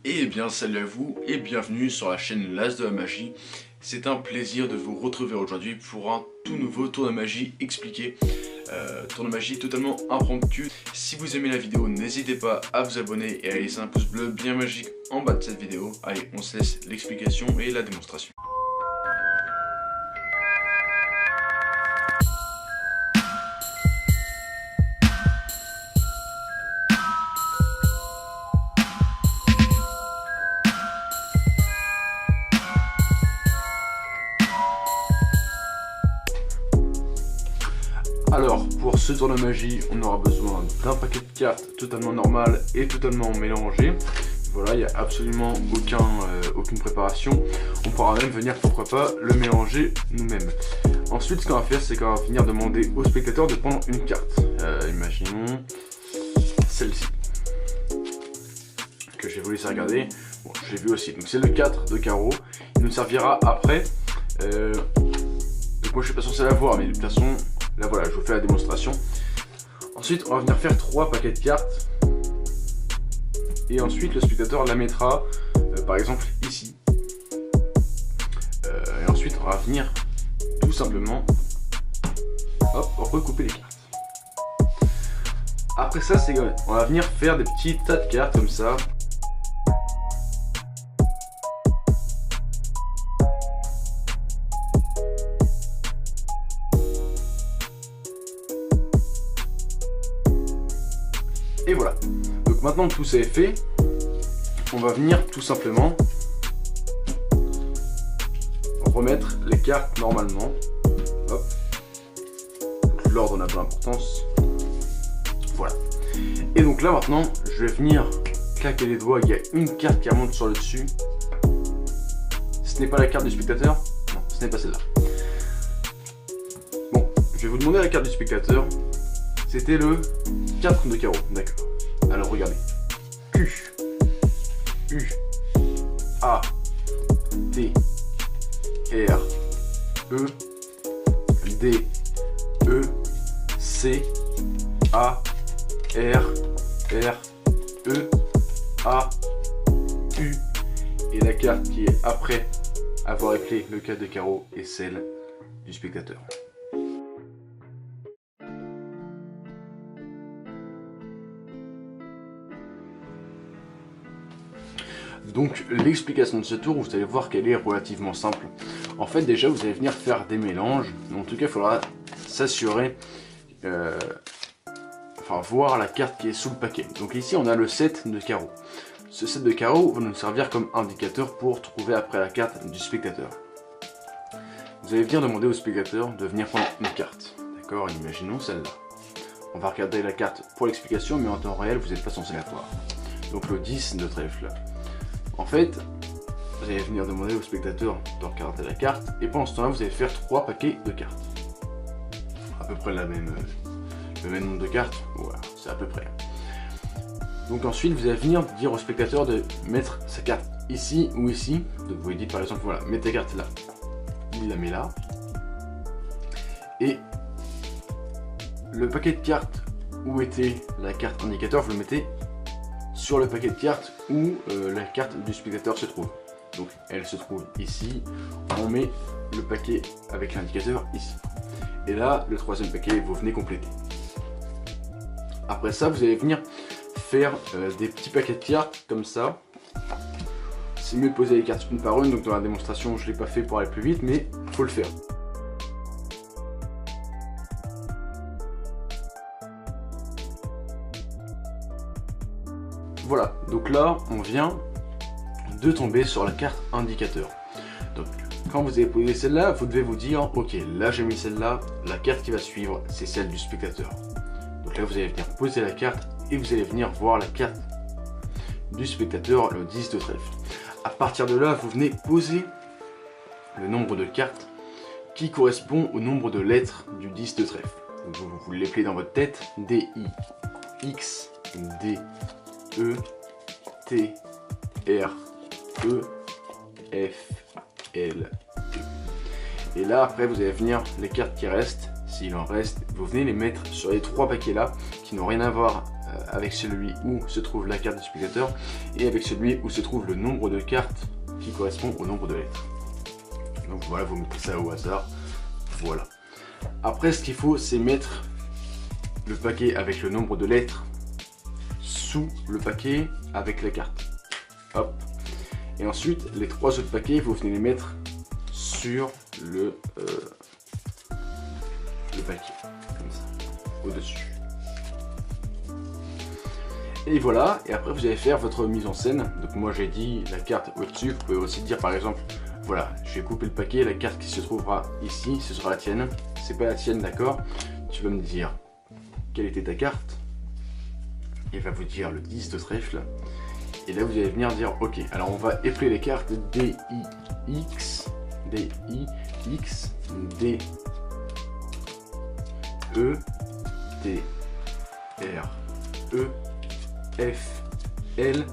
Et bien salut à vous et bienvenue sur la chaîne L'As de la Magie. C'est un plaisir de vous retrouver aujourd'hui pour un tout nouveau tour de magie expliqué. Tour de magie totalement impromptu. Si vous aimez la vidéo, n'hésitez pas à vous abonner et à laisser un pouce bleu bien magique en bas de cette vidéo. Allez, on se laisse l'explication et la démonstration. Alors, pour ce tour de magie, on aura besoin d'un paquet de cartes totalement normal et totalement mélangé. Voilà, il n'y a absolument aucune préparation. On pourra même venir, pourquoi pas, le mélanger nous-mêmes. Ensuite, ce qu'on va faire, c'est qu'on va venir demander au spectateur de prendre une carte. Imaginons celle-ci, que je vais vous laisser regarder. Bon, je l'ai vu aussi. Donc c'est le 4 de carreau. Il nous servira après. Donc moi, je suis pas censé la voir, mais de toute façon... Là voilà, je vous fais la démonstration. Ensuite, on va venir faire 3 paquets de cartes. Et ensuite, le spectateur la mettra, par exemple, ici. Et ensuite, on va venir tout simplement, hop, recouper les cartes. Après ça, on va venir faire des petits tas de cartes comme ça. Et voilà, donc maintenant que tout ça est fait, on va venir tout simplement remettre les cartes normalement. Hop, l'ordre n'a pas d'importance. Voilà. Et donc là maintenant, je vais venir claquer les doigts, il y a une carte qui remonte sur le dessus. Ce n'est pas la carte du spectateur? Non, ce n'est pas celle-là. Bon, je vais vous demander la carte du spectateur. C'était le 4 de carreau, d'accord. Alors regardez. Q, U, A, T, R, E, D, E, C, A, R, R, E, A, U. Et la carte qui est après avoir éclé le 4 de carreau est celle du spectateur. Donc l'explication de ce tour, vous allez voir qu'elle est relativement simple. En fait déjà vous allez venir faire des mélanges. En tout cas il faudra s'assurer, voir la carte qui est sous le paquet. Donc ici on a le 7 de carreau. Ce 7 de carreau va nous servir comme indicateur pour trouver après la carte du spectateur. Vous allez venir demander au spectateur de venir prendre une carte. D'accord, imaginons celle-là. On va regarder la carte pour l'explication, mais en temps réel vous n'êtes pas censé la voir. Donc le 10 de trèfle. En fait, vous allez venir demander au spectateur de regarder la carte, et pendant ce temps-là, vous allez faire 3 paquets de cartes. À peu près le même nombre de cartes, voilà, c'est à peu près. Donc ensuite, vous allez venir dire au spectateur de mettre sa carte ici ou ici. Donc vous lui dites par exemple, voilà, mets ta carte là. Il la met là. Et le paquet de cartes où était la carte indicateur, vous le mettez sur le paquet de cartes où la carte du spectateur se trouve. Donc elle se trouve ici, on met le paquet avec l'indicateur ici. Et là, le troisième paquet, vous venez compléter. Après ça, vous allez venir faire des petits paquets de cartes comme ça. C'est mieux de poser les cartes une par une, donc dans la démonstration, je ne l'ai pas fait pour aller plus vite, mais il faut le faire. Voilà, donc là, on vient de tomber sur la carte indicateur. Donc, quand vous avez posé celle-là, vous devez vous dire, ok, là j'ai mis celle-là, la carte qui va suivre, c'est celle du spectateur. Donc là, vous allez venir poser la carte et vous allez venir voir la carte du spectateur, le 10 de trèfle. À partir de là, vous venez poser le nombre de cartes qui correspond au nombre de lettres du 10 de trèfle. Donc vous l'appelez dans votre tête, D, I, X, D, E, T, R, E, F, L, E. Et là après vous allez venir les cartes qui restent, s'il en reste, vous venez les mettre sur les 3 paquets là, qui n'ont rien à voir avec celui où se trouve la carte du spectateur, et avec celui où se trouve le nombre de cartes qui correspond au nombre de lettres. Donc voilà, vous mettez ça au hasard, voilà. Après, ce qu'il faut, c'est mettre le paquet avec le nombre de lettres sous le paquet avec la carte. Hop. Et ensuite, les 3 autres paquets, vous venez les mettre sur le paquet, comme ça, au-dessus. Et voilà, et après vous allez faire votre mise en scène. Donc moi j'ai dit la carte au-dessus, vous pouvez aussi dire par exemple, voilà, je vais couper le paquet, la carte qui se trouvera ici, ce sera la tienne. C'est pas la tienne, d'accord? Tu vas me dire quelle était ta carte. Il va vous dire le 10 de trèfle. Et là vous allez venir dire, ok, alors on va épeler les cartes D-I-X, D-I-X, D, E, T, R, E, F, L.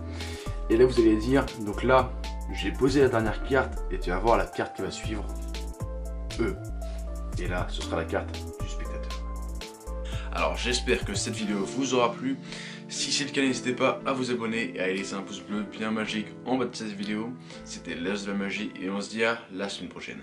Et là vous allez dire, donc là, j'ai posé la dernière carte et tu vas voir la carte qui va suivre, E. Et là, ce sera la carte du spectateur. Alors j'espère que cette vidéo vous aura plu. Si c'est le cas, n'hésitez pas à vous abonner et à laisser un pouce bleu bien magique en bas de cette vidéo. C'était l'As de la magie et on se dit à la semaine prochaine.